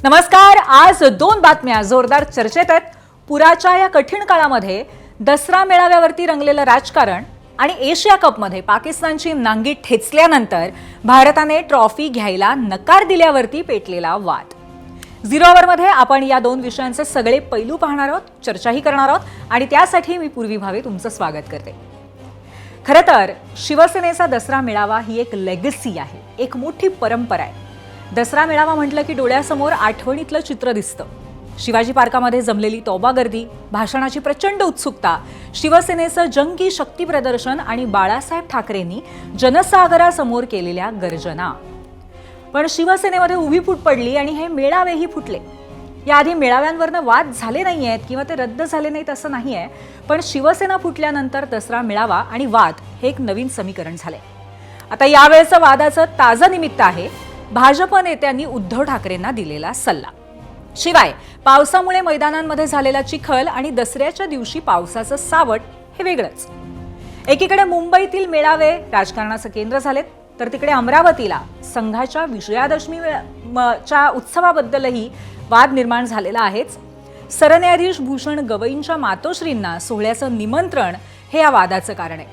नमस्कार. आज दोन बातम्या जोरदार चर्चेत आहेत. पुराच्या या कठीण काळामध्ये दसरा मेळाव्यावरती रंगलेलं राजकारण आणि एशिया कपमध्ये पाकिस्तानची नांगी ठेचल्यानंतर भारताने ट्रॉफी घ्यायला नकार दिल्यावरती पेटलेला वाद. झिरो अवरमध्ये आपण या दोन विषयांचे सगळे पैलू पाहणार आहोत, चर्चाही करणार आहोत आणि त्यासाठी मी पूर्वी भावे तुमचं स्वागत करते. खरं तर शिवसेनेचा दसरा मेळावा ही एक लेगसी आहे, एक मोठी परंपरा आहे. दसरा मेळावा म्हटलं की डोळ्यासमोर आठवणीतलं चित्र दिसतं. शिवाजी पार्कामध्ये जमलेली तौबा गर्दी, भाषणाची प्रचंड उत्सुकता, शिवसेनेचं जंगी शक्ती प्रदर्शन आणि बाळासाहेब ठाकरेंनी जनसागरासमोर केलेल्या गर्जना. पण शिवसेनेमध्ये उभी फूट पडली आणि हे मेळावेही फुटले. याआधी मेळाव्यांवरनं वाद झाले नाही आहेत किंवा ते रद्द झाले नाहीत असं नाही आहे, पण शिवसेना फुटल्यानंतर दसरा मेळावा आणि वाद हे एक नवीन समीकरण झाले. आता यावेळेचं वादाचं ताजं निमित्त आहे भाजप नेत्यांनी उद्धव ठाकरेंना दिलेला सल्ला. शिवाय पावसामुळे मैदानांमध्ये झालेला चिखल आणि दसऱ्याच्या दिवशी पावसाचं सावट हे वेगळंच. एकीकडे मुंबईतील मेळावे राजकारणाचं केंद्र झालेत, तर तिकडे अमरावतीला संघाच्या विजयादशमीच्या उत्सवाबद्दलही वाद निर्माण झालेला आहेच. सरन्यायाधीश भूषण गवईंच्या मातोश्रींना सोहळ्याचं निमंत्रण हे या वादाचं कारण आहे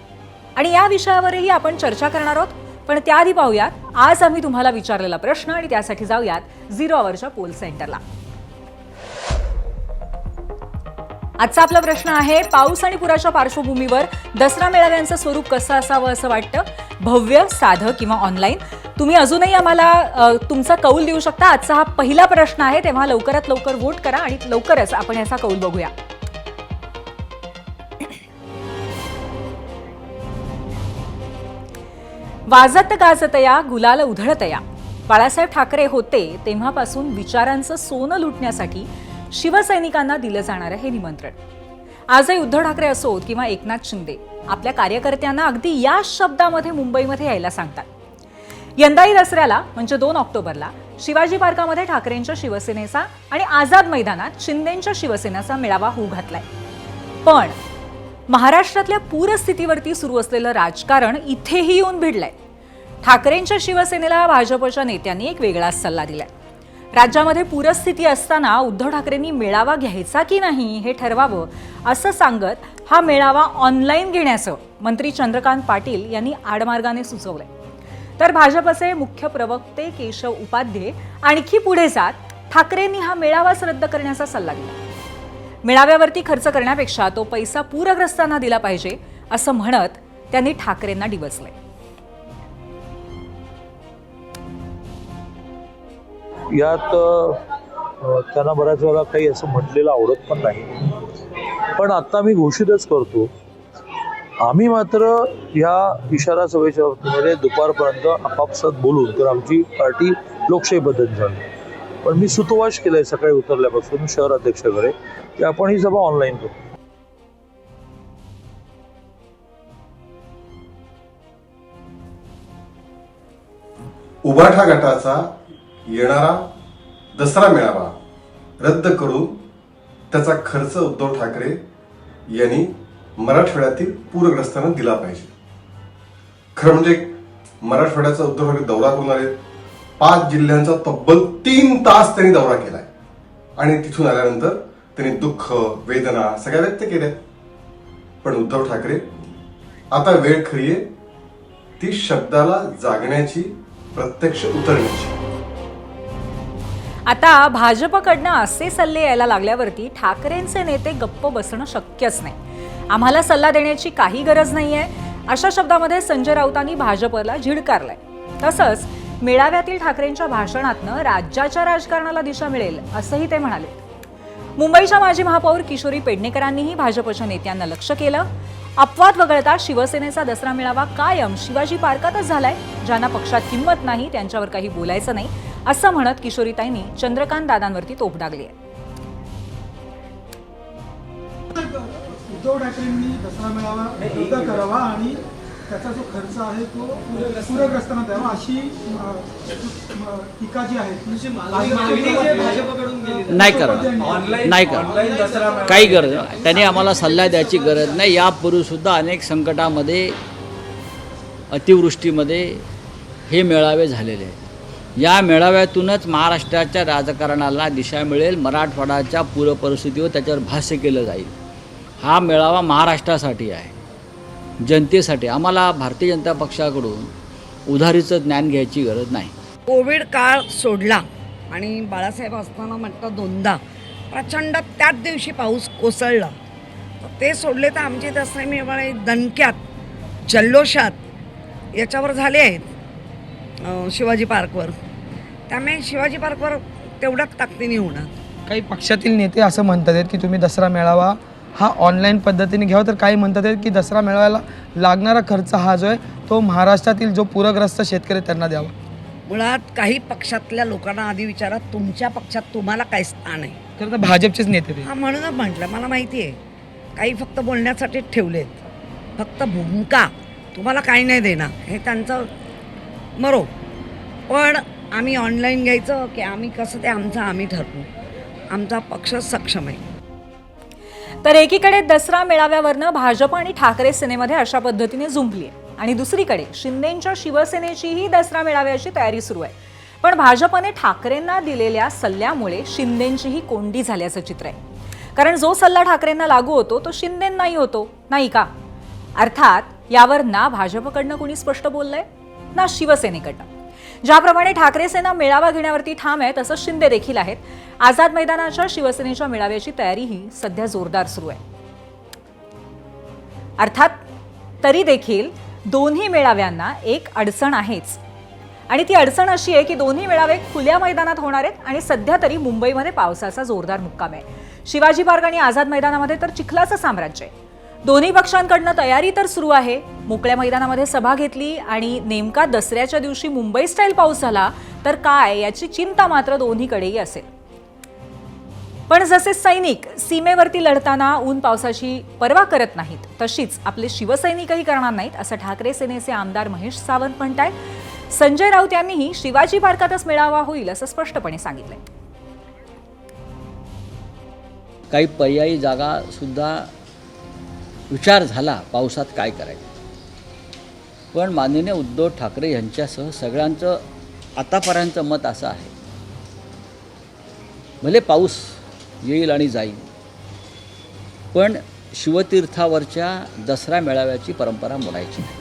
आणि या विषयावरही आपण चर्चा करणार आहोत. पण त्याआधी पाहूयात आज आम्ही तुम्हाला विचारलेला प्रश्न आणि त्यासाठी जाऊयात झिरो अवरच्या पोल सेंटरला. आजचा आपला प्रश्न आहे, पाऊस आणि पुराच्या पार्श्वभूमीवर दसरा मेळाव्यांचं स्वरूप कसं असावं असं वाटतं? भव्य, साधं किंवा ऑनलाईन? तुम्ही अजूनही आम्हाला तुमचा कौल देऊ शकता. आजचा हा पहिला प्रश्न आहे, तेव्हा लवकरात लवकर वोट करा आणि लवकरच आपण याचा कौल बघूया. वाजत गाजतया गुलाल उधळतया. बाळासाहेब ठाकरे होते तेव्हापासून विचारांचं सोनं लुटण्यासाठी शिवसैनिकांना दिलं जाणारं हे निमंत्रण. आजही उद्धव ठाकरे असोत किंवा एकनाथ शिंदे आपल्या कार्यकर्त्यांना अगदी या शब्दामध्ये मुंबईमध्ये यायला सांगतात. यंदाही दसऱ्याला म्हणजे 2 ऑक्टोबरला शिवाजी पार्कामध्ये ठाकरेंच्या शिवसेनेचा आणि आझाद मैदानात शिंदेंच्या शिवसेनेचा मेळावा होऊ घातलाय. पण महाराष्ट्रातल्या पूरस्थितीवरती सुरू असलेलं राजकारण इथेही येऊन भिडलंय. ठाकरेंच्या शिवसेनेला भाजपच्या नेत्यांनी एक वेगळाच सल्ला दिलाय. राज्यामध्ये पूरस्थिती असताना उद्धव ठाकरेंनी मेळावा घ्यायचा की नाही हे ठरवावं असं सांगत हा मेळावा ऑनलाईन घेण्याचं मंत्री चंद्रकांत पाटील यांनी आडमार्गाने सुचवलंय. तर भाजपचे मुख्य प्रवक्ते केशव उपाध्ये आणखी पुढे जात ठाकरेंनी हा मेळावाच रद्द करण्याचा सल्ला दिला. मेळाव्यावरती खर्च करण्यापेक्षा तो पैसा पूरग्रस्तांना दिला पाहिजे असं म्हणत त्यांनी ठाकरेंना डिवचलंय. यात त्यांना बऱ्याच वेळा काही असं म्हटलेलं आवडत पण नाही, पण आता मी घोषितच करतो, आम्ही मात्र या इशारा सभेच्या बाबतीमध्ये दुपारपर्यंत आपापसात बोलून तर आमची पार्टी लोकशाही पद्धत झाली. पण मी सुतोवाच केलंय सकाळी उतरल्यापासून शहर अध्यक्षाकडे की आपण ही सभा ऑनलाईन करू. उभाठा गटाचा येणारा दसरा मेळावा रद्द करून त्याचा खर्च उद्धव ठाकरे यांनी मराठवाड्यातील पूरग्रस्तांना दिला पाहिजे. खरं म्हणजे मराठवाड्याचा उद्धव ठाकरे दौरा करून आले. 5 जिल्ह्यांचा तब्बल 3 तास त्यांनी दौरा केलाय आणि तिथून आल्यानंतर त्यांनी दुःख, वेदना सगळ्या व्यक्त केल्या. पण उद्धव ठाकरे आता वेळ खरी आहे ती शब्दाला जागण्याची, प्रत्यक्ष उतरण्याची. आता भाजपकडनं असे सल्ले यायला लागल्यावरती ठाकरेंचे नेते गप्प बसणं शक्यच नाही. आम्हाला सल्ला देण्याची काही गरज नाहीये अशा शब्दामध्ये संजय राऊतांनी भाजपला झिडकारलंय. तसंच मेळाव्यातील ठाकरेंच्या भाषणातनं राज्याच्या राजकारणाला दिशा मिळेल असंही ते म्हणाले. मुंबईच्या माजी महापौर किशोरी पेडणेकरांनीही भाजपच्या नेत्यांना लक्ष केलं. अपवाद वगळता शिवसेनेचा दसरा मेळावा कायम शिवाजी पार्कातच झालाय. ज्यांना पक्षात किंमत नाही त्यांच्यावर काही बोलायचं नाही असं म्हणत किशोरीताईंनी चंद्रकांत दादांवरती तोफ डागली आहे. उद्धव ठाकरेंनी दसरा मेळावा रद्द करावा आणि त्याचा जो खर्च आहे तो पूरग्रस्तांना द्यावा अशी टीका जी आहे नाही करणार, नाही करणार, काही गरज नाही. त्यांनी आम्हाला सल्ला द्यायची गरज नाही. यापूर्वी सुद्धा अनेक संकटामध्ये, अतिवृष्टीमध्ये हे मेळावे झालेले आहेत. या मेळाव्यातूनच महाराष्ट्राच्या राजकारणाला दिशा मिळेल, मराठवाड्याच्या पूरपरिस्थितीवर त्याच्यावर भाष्य केलं जाईल. हा मेळावा महाराष्ट्रासाठी आहे, जनतेसाठी. आम्हाला भारतीय जनता पक्षाकडून उधारीचं ज्ञान घ्यायची गरज नाही. कोविड काळ सोडला आणि बाळासाहेब असताना म्हटलं दोनदा प्रचंड त्याच दिवशी पाऊस कोसळला. तर ते सोडले तर आमचे दसरे मेवाळे दणक्यात जल्लोषात याच्यावर झाले आहेत शिवाजी पार्कवर. त्यामुळे शिवाजी पार्कवर तेवढ्याच ताकदीने होणार. काही पक्षातील नेते असं म्हणतात आहेत की तुम्ही दसरा मेळावा हा ऑनलाईन पद्धतीने घ्यावा, तर काही म्हणतात आहेत की दसरा मेळाव्याला लागणारा खर्च हा जो आहे तो महाराष्ट्रातील जो पूरग्रस्त शेतकरी त्यांना द्यावा. मुळात काही पक्षातल्या लोकांना आधी विचारा तुमच्या पक्षात तुम्हाला काय स्थान आहे. खरं तर भाजपचेच नेते ते. हा म्हणूनच म्हटलं मला माहिती आहे काही फक्त बोलण्यासाठीच ठेवलेत, फक्त भूमिका तुम्हाला काही नाही देणार हे त्यांचं मरो. पण आम्ही ऑनलाईन घ्यायचं की आम्ही कसं ते आमचं आम्ही ठरवू. आमचा पक्ष सक्षम आहे. तर एकीकडे दसरा मेळाव्यावरनं भाजप आणि ठाकरे सेनेमध्ये अशा पद्धतीने झुंपली आहे आणि दुसरीकडे शिंदेंच्या शिवसेनेचीही दसरा मेळाव्याची तयारी सुरू आहे. पण भाजपने ठाकरेंना दिलेल्या सल्ल्यामुळे शिंदेंचीही कोंडी झाल्याचं चित्र आहे. कारण जो सल्ला ठाकरेंना लागू होतो तो शिंदेंनाही होतो, नाही का? अर्थात यावर ना भाजपकडनं कोणी स्पष्ट बोललंय ना शिवसेनेकडनं. ज्याप्रमाणे ठाकरे सेना मेळावा घेण्यावरती ठाम आहे तसं शिंदे देखील आहेत. आझाद मैदानाच्या शिवसेनेच्या मेळाव्याची तयारीही सध्या जोरदार सुरू आहे. अर्थात तरी देखील दोन्ही मेळाव्यांना एक अडचण आहेच आणि ती अडचण अशी आहे की दोन्ही मेळावे खुल्या मैदानात होणार आहेत आणि सध्या तरी मुंबईमध्ये पावसाचा जोरदार मुक्काम आहे. शिवाजी पार्क आणि आझाद मैदानामध्ये तर चिखलाचं साम्राज्य आहे. दोन्ही पक्षांकडनं तयारी तर सुरू आहे. मोकळ्या मैदानामध्ये सभा घेतली आणि नेमका दसऱ्याच्या दिवशी मुंबई स्टाईल पाऊस झाला तर काय याची चिंता मात्र दोन्हीकडेही असेल. पण जसे सैनिक सीमेवरती लढताना ऊन पावसाची पर्वा करत नाहीत तशीच आपले शिवसैनिकही करणार नाहीत असं ठाकरे सेनेचे आमदार महेश सावंत म्हणतायत. संजय राऊत यांनीही शिवाजी पार्कातच मेळावा होईल असं स्पष्टपणे सांगितलंय. काही पर्यायी जागा सुद्धा विचार झाला पावसात काय करायचं. पण माननीय उद्धव ठाकरे यांच्यासह सगळ्यांचं आतापर्यंतचं मत असं आहे, भले पाऊस येईल आणि जाईल पण शिवतीर्थावरच्या दसरा मेळाव्याची परंपरा मोडायची नाही.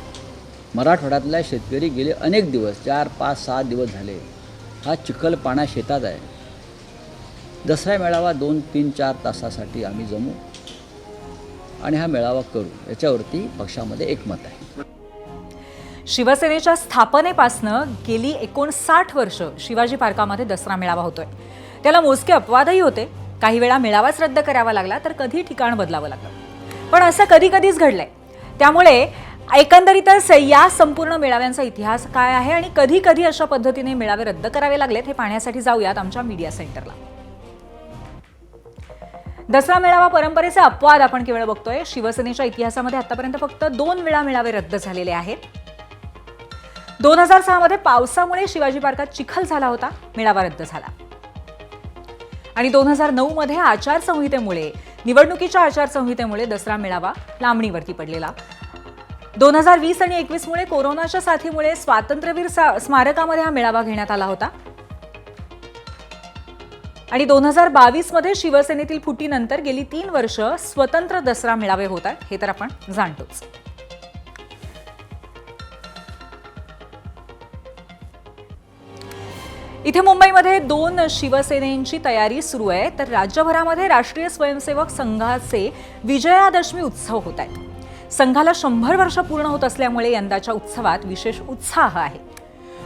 मराठवाड्यातल्या शेतकरी गेले अनेक दिवस 4, 5, 6 दिवस झाले हा चिखल पाण्या शेतात आहे. दसरा मेळावा 2, 3, 4 तासासाठी आम्ही जमू आणि हा मेळावा करू याच्यावरती पक्षामध्ये एकमत आहे. शिवसेनेच्या स्थापनेपासनं गेली 59 वर्ष शिवाजी पार्कामध्ये दसरा मेळावा होतोय. त्याला मोजके अपवादही होते. काही वेळा मेळावाच रद्द करावा लागला तर कधी ठिकाण बदलावं लागलं. पण असं कधी कधीच घडलंय. त्यामुळे एकंदरीतच या संपूर्ण मेळाव्यांचा इतिहास काय आहे आणि कधी कधी अशा पद्धतीने मेळावे रद्द करावे लागलेत हे पाहण्यासाठी जाऊयात आमच्या मीडिया सेंटरला. दसरा मेळावा परंपरेचे अपवाद आपण केवळ बघतोय. शिवसेनेच्या इतिहासामध्ये आतापर्यंत फक्त 2 वेळा मेळावे रद्द झालेले आहेत. 2006 मध्ये पावसामुळे शिवाजी पार्कात चिखल झाला होता, मेळावा रद्द झाला. आणि 2009 मध्ये आचारसंहितेमुळे निवडणुकीच्या आचारसंहितेमुळे दसरा मेळावा लांबणीवरती पडलेला. 2020 आणि 21 मुळे कोरोनाच्या साथीमुळे स्वातंत्र्यवीर स्मारकामध्ये हा मेळावा घेण्यात आला होता. आणि 2022 मध्ये शिवसेनेतील फुटीनंतर गेली 3 वर्ष स्वतंत्र दसरा मेळावे होत आहेत हे तर आपण जाणतोच. इथे मुंबईमध्ये 2 शिवसेनेची तयारी सुरू आहे तर राज्यभरामध्ये राष्ट्रीय स्वयंसेवक संघाचे विजयादशमी उत्सव होत आहेत. संघाला 100 वर्ष पूर्ण होत असल्यामुळे यंदाच्या उत्सवात विशेष उत्साह आहे.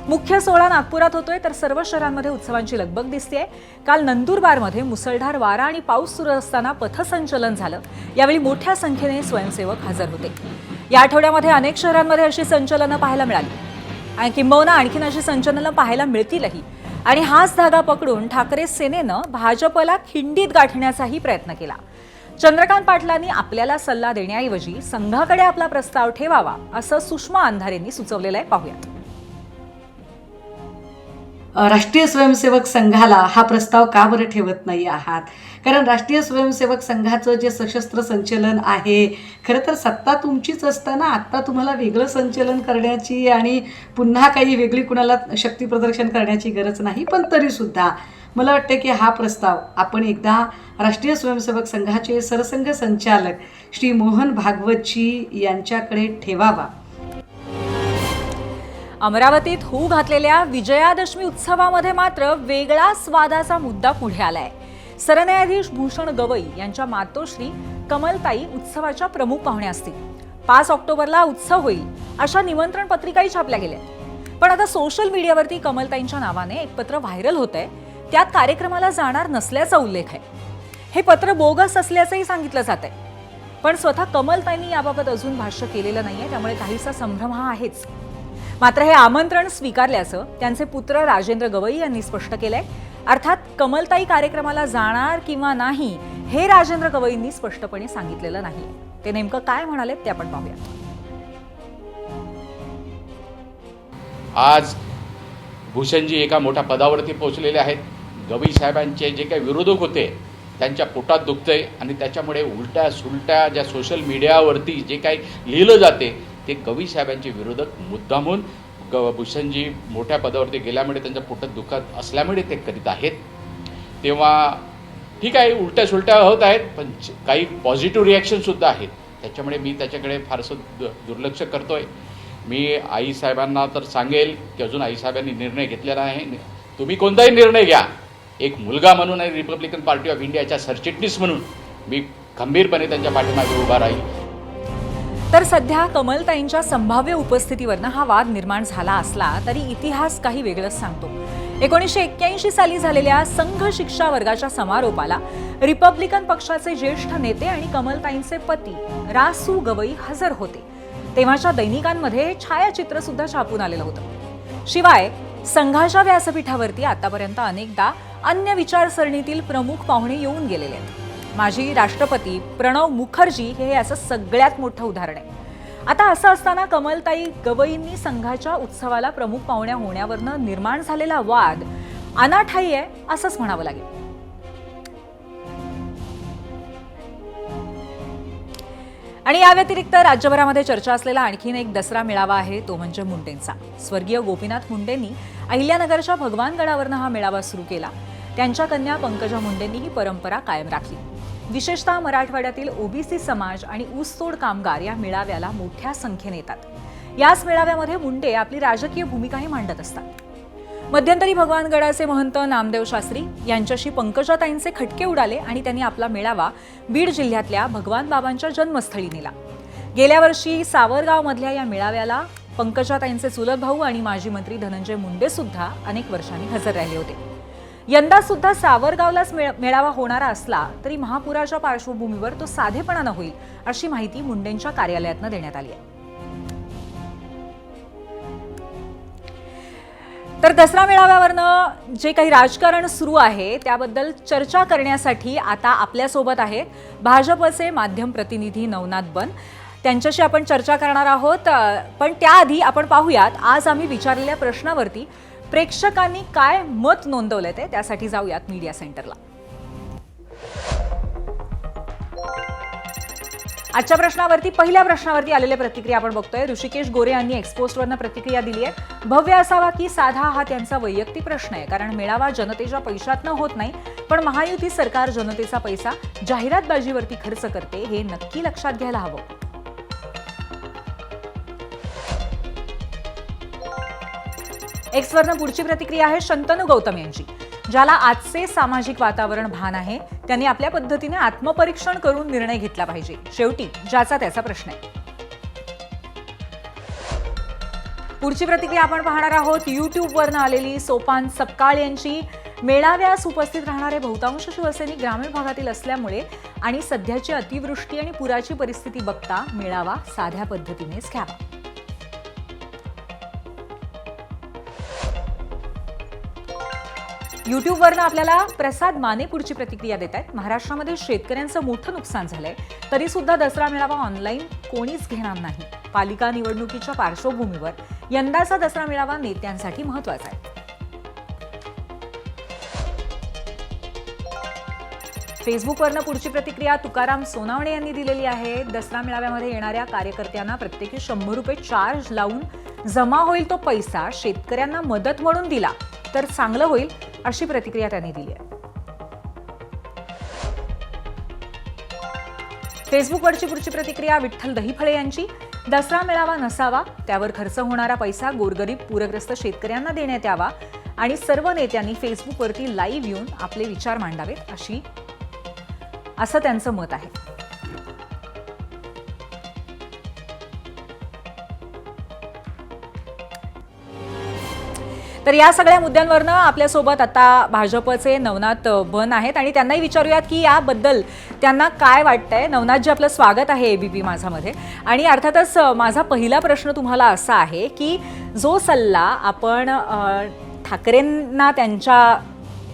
मुख्य सोहळा नागपुरात होतोय तर सर्व शहरांमध्ये उत्सवांची लगबग दिसतेय. काल नंदुरबारमध्ये मुसळधार वारा आणि पाऊस सुरू असताना पथसंचलन झालं. यावेळी मोठ्या संख्येने स्वयंसेवक हजर होते. या आठवड्यामध्ये अनेक शहरांमध्ये अशी संचलनं पाहायला मिळाली आणि किंबहुना आणखीन अशी संचलनं पाहायला मिळतीलही. आणि हाच धागा पकडून ठाकरे सेनेनं भाजपला खिंडीत गाठण्याचाही प्रयत्न केला. चंद्रकांत पाटलांनी आपल्याला सल्ला देण्याऐवजी संघाकडे आपला प्रस्ताव ठेवावा असं सुषमा अंधारेंनी सुचवलेलं आहे. पाहूयात. राष्ट्रीय स्वयंसेवक संघाला हा प्रस्ताव का बरं ठेवत नाही आहात? कारण राष्ट्रीय स्वयंसेवक संघाचं जे सशस्त्र संचलन आहे, खरं तर सत्ता तुमचीच असताना आत्ता तुम्हाला वेगळं संचलन करण्याची आणि पुन्हा काही वेगळी कुणाला शक्ती प्रदर्शन करण्याची गरज नाही. पण तरीसुद्धा मला वाटतं की हा प्रस्ताव आपण एकदा राष्ट्रीय स्वयंसेवक संघाचे सरसंघ संचालक श्री मोहन भागवतजी यांच्याकडे ठेवावा. अमरावतीत होऊ घातलेल्या विजयादशमी उत्सवामध्ये मात्र वेगळा स्वादाचा मुद्दा पुढे आलाय. सरन्यायाधीश भूषण गवई यांच्या मातोश्री कमलताई उत्सवाच्या प्रमुख पाहुण्या असतील. 5 ऑक्टोबरला उत्सव होईल अशा निमंत्रण पत्रिकाही छापल्या गेल्या. पण आता सोशल मीडियावरती कमलताईंच्या नावाने एक पत्र व्हायरल होतंय. त्यात कार्यक्रमाला जाणार नसल्याचा उल्लेख आहे. हे पत्र बोगस असल्याचंही सांगितलं जात आहे. पण स्वतः कमलताईंनी याबाबत अजून भाष्य केलेलं नाहीये, त्यामुळे काहीसा संभ्रम हा आहेच. मात्र हे आमंत्रण स्वीकारल्याचं त्यांचे पुत्र राजेंद्र गवई यांनी स्पष्ट केलंय. अर्थात कमलताई कार्यक्रमाला जाणार किंवा नाही हे राजेंद्र गवईंनी स्पष्टपणे सांगितलेलं नाहीये. ते नेमकं काय म्हणाले ते आपण पाहूया. आज भूषणजी एका मोठ्या पदावरती पोहोचलेले आहेत. गवई साहेबांचे जे काही विरोधक होते त्यांच्या पोटात दुखतंय आणि त्याच्यामुळे उलट्या सुलट्या ज्या सोशल मीडियावरती जे काही लिहिलं जाते ते गवई साहेबांचे विरोधक मुद्दामून भूषणजी मोठ्या पदावरती गेल्यामुळे त्यांच्या पोटात दुखत असल्यामुळे ते करीत आहेत. तेव्हा ठीक आहे, उलट्या सुलट्या होत आहेत, पण काही पॉझिटिव्ह रिॲक्शनसुद्धा आहेत. त्याच्यामुळे मी त्याच्याकडे फारसं दुर्लक्ष करतोय. मी आईसाहेबांना तर सांगेल की अजून आईसाहेबांनी निर्णय घेतलेला आहे. तुम्ही कोणताही निर्णय घ्या, एक मुलगा म्हणून आणि रिपब्लिकन पार्टी ऑफ इंडियाच्या सरचिटणीस म्हणून मी खंबीरपणे त्यांच्या पाठीमागे उभा राहील. तर सध्या कमलताईंच्या संभाव्य उपस्थितीवरनं हा वाद निर्माण झाला असला तरी इतिहास काही वेगळंच सांगतो. 1981 साली झालेल्या संघ शिक्षा वर्गाच्या समारोपाला रिपब्लिकन पक्षाचे ज्येष्ठ नेते आणि कमलताईंचे पती रासू गवई हजर होते. तेव्हाच्या दैनिकांमध्ये छायाचित्र सुद्धा छापून आलेलं होतं. शिवाय संघाच्या व्यासपीठावरती आतापर्यंत अनेकदा अन्य विचारसरणीतील प्रमुख पाहुणे येऊन गेलेले आहेत. माजी राष्ट्रपती प्रणव मुखर्जी हे याचं सगळ्यात मोठं उदाहरण आहे. आता असं असताना कमलताई गवईंनी संघाच्या उत्सवाला प्रमुख पाहुण्या होण्यावरनं निर्माण झालेला वाद अनाठायी आहे असंच म्हणावं लागेल. आणि या व्यतिरिक्त राज्यभरामध्ये चर्चा असलेला आणखीन एक दसरा मेळावा आहे, तो म्हणजे मुंडेंचा. स्वर्गीय गोपीनाथ मुंडेंनी अहिल्यानगरच्या भगवानगडावरनं हा मेळावा सुरू केला. त्यांच्या कन्या पंकजा मुंडेंनी ही परंपरा कायम राखली. विशेषतः मराठवाड्यातील ओबीसी समाज आणि ऊसतोड कामगार या मेळाव्याला मोठ्या संख्येने येतात. याच मेळाव्यामध्ये मुंडे आपली राजकीय भूमिकाही मांडत असतात. मध्यंतरी भगवानगडाचे महंत नामदेव शास्त्री यांच्याशी पंकजाताईंचे खटके उडाले आणि त्यांनी आपला मेळावा बीड जिल्ह्यातल्या भगवान बाबांच्या जन्मस्थळी नेला. गेल्या वर्षी सावरगावमधल्या या मेळाव्याला पंकजाताईंचे चुलत भाऊ आणि माजी मंत्री धनंजय मुंडे सुद्धा अनेक वर्षांनी हजर राहिले होते. यंदा सुद्धा सावरगावलाच मेळावा होणारा असला तरी महापुराच्या पार्श्वभूमीवर तो साधेपणानं होईल अशी माहिती मुंडेंच्या कार्यालयातनं देण्यात आली आहे. तर दसरा मेळाव्यावरनं जे काही राजकारण सुरू आहे त्याबद्दल चर्चा करण्यासाठी आता आपल्यासोबत आहेत भाजपचे माध्यम प्रतिनिधी नवनाथ बन. त्यांच्याशी आपण चर्चा करणार आहोत. पण त्याआधी आपण पाहूयात आज आम्ही विचारलेल्या प्रश्नावरती प्रेक्षकांनी काय मत नोंदवलंय ते. त्यासाठी जाऊयात मीडिया सेंटरला. आजच्या प्रश्नावरती पहिल्या प्रश्नावरती आलेल्या प्रतिक्रिया आपण बघतोय. ऋषिकेश गोरे यांनी एक्सपोस्टवरनं प्रतिक्रिया दिली आहे. भव्य असावा की साधा हा त्यांचा वैयक्तिक प्रश्न आहे, कारण मेळावा जनतेच्या पैशातनं होत नाही, पण महायुती सरकार जनतेचा पैसा जाहिरातबाजीवरती खर्च करते हे नक्की लक्षात घ्यायला हवं. एक्सवरनं पुढची प्रतिक्रिया आहे शंतनू गौतम यांची. ज्याला आजचे सामाजिक वातावरण भान आहे त्यांनी आपल्या पद्धतीने आत्मपरीक्षण करून निर्णय घेतला पाहिजे. शेवटी ज्याचा त्याचा प्रश्न आहे. पुढची प्रतिक्रिया आपण पाहणार आहोत युट्यूबवरनं आलेली सोपान सपकाळ यांची. मेळाव्यास उपस्थित राहणारे बहुतांश शिवसैनिक ग्रामीण भागातील असल्यामुळे आणि सध्याची अतिवृष्टी आणि पुराची परिस्थिती बघता मेळावा साध्या पद्धतीनेच घ्यावा. युट्यूबवरनं आपल्याला प्रसाद माने पुढची प्रतिक्रिया देत आहेत. महाराष्ट्रामध्ये शेतकऱ्यांचं मोठं नुकसान झालंय तरी सुद्धा दसरा मेळावा ऑनलाईन कोणीच घेणार नाही. पालिका निवडणुकीच्या पार्श्वभूमीवर यंदाचा दसरा मेळावा नेत्यांसाठी महत्त्वाचा आहे. फेसबुकवरनं पुढची प्रतिक्रिया तुकाराम सोनावणे यांनी दिलेली आहे. दसरा मेळाव्यामध्ये येणाऱ्या कार्यकर्त्यांना प्रत्येकी 100 रुपये चार्ज लावून जमा होईल तो पैसा शेतकऱ्यांना मदत म्हणून दिला तर चांगलं होईल, अशी प्रतिक्रिया त्यांनी दिली आहे. फेसबुकवरची पुढची प्रतिक्रिया विठ्ठल दहीफळे यांची. दसरा मेळावा नसावा, त्यावर खर्च होणारा पैसा गोरगरीब पूरग्रस्त शेतकऱ्यांना देण्यात यावा आणि सर्व नेत्यांनी फेसबुकवरती लाईव्ह येऊन आपले विचार मांडावेत, असं त्यांचं मत आहे. तर या सगळ्या मुद्द्यांवरनं आपल्यासोबत आता भाजपचे नवनाथ बन आहेत आणि त्यांनाही विचारूयात की याबद्दल त्यांना काय वाटतंय. नवनाथजी, आपलं स्वागत आहे एबीपी माझामध्ये. आणि अर्थातच माझा पहिला प्रश्न तुम्हाला असा आहे की जो सल्ला आपण ठाकरेंना त्यांच्या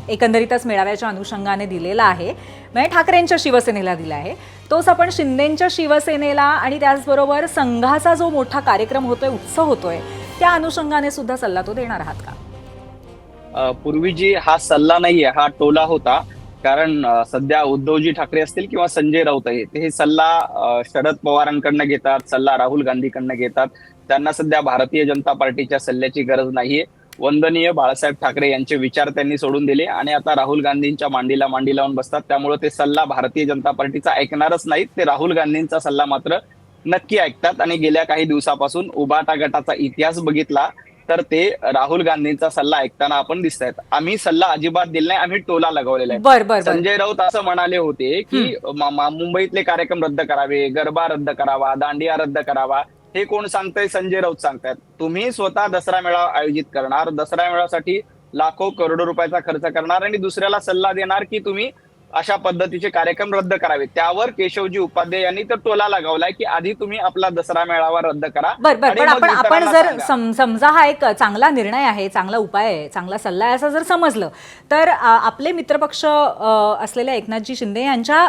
एकंदरीतच मेळाव्याच्या अनुषंगाने दिलेला आहे, म्हणजे ठाकरेंच्या शिवसेनेला दिला आहे, तोच आपण शिंदेंच्या शिवसेनेला आणि त्याचबरोबर संघाचा जो मोठा कार्यक्रम होतोय, उत्सव होतोय, त्या अनुषंगाने सुद्धा सल्ला तो देणार आहात का? पूर्वी हा सल्ला नाहीये, हा टोला होता. कारण सध्या उद्धवजी ठाकरे असतील किंवा संजय राऊत आहेत, हे सल्ला शरद पवारांकडनं घेतात, सल्ला राहुल गांधीकडनं घेतात. त्यांना सध्या भारतीय जनता पार्टीच्या सल्ल्याची गरज नाहीये. वंदनीय बाळासाहेब ठाकरे यांचे विचार त्यांनी सोडून दिले आणि आता राहुल गांधींच्या मांडीला मांडी लावून बसतात. त्यामुळे ते सल्ला भारतीय जनता पार्टीचा ऐकणारच नाहीत. ते राहुल गांधींचा सल्ला मात्र नक्की ऐकतात. आणि गेल्या काही दिवसापासून उभाटा गटाचा इतिहास बघितला तर ते राहुल गांधींचा सल्ला ऐकताना आपण दिसत आहेत. आम्ही सल्ला अजिबात दिला नाही, आम्ही टोला लगवलेला आहे. संजय राऊत असं म्हणाले होते की मुंबईतले कार्यक्रम रद्द करावे, गरबा रद्द करावा, दांडिया रद्द करावा. हे कोण सांगतंय? संजय राऊत सांगतायत. तुम्ही स्वतः दसरा मेळावा आयोजित करणार, दसरा मेळाव्यासाठी लाखो करोडो रुपयाचा खर्च करणार आणि दुसऱ्याला सल्ला देणार की तुम्ही अशा पद्धतीचे कार्यक्रम रद्द करावे. त्यावर केशवजी उपाध्याय यांनी तर टोला लगावलाय की आधी तुम्ही आपला दसरा मेळावा रद्द करा. पण आपण जर समजा हा एक चांगला निर्णय आहे, चांगला उपाय आहे, चांगला सल्ला आहे असं जर समजलं तर आपले मित्रपक्ष असलेल्या एकनाथजी शिंदे यांच्या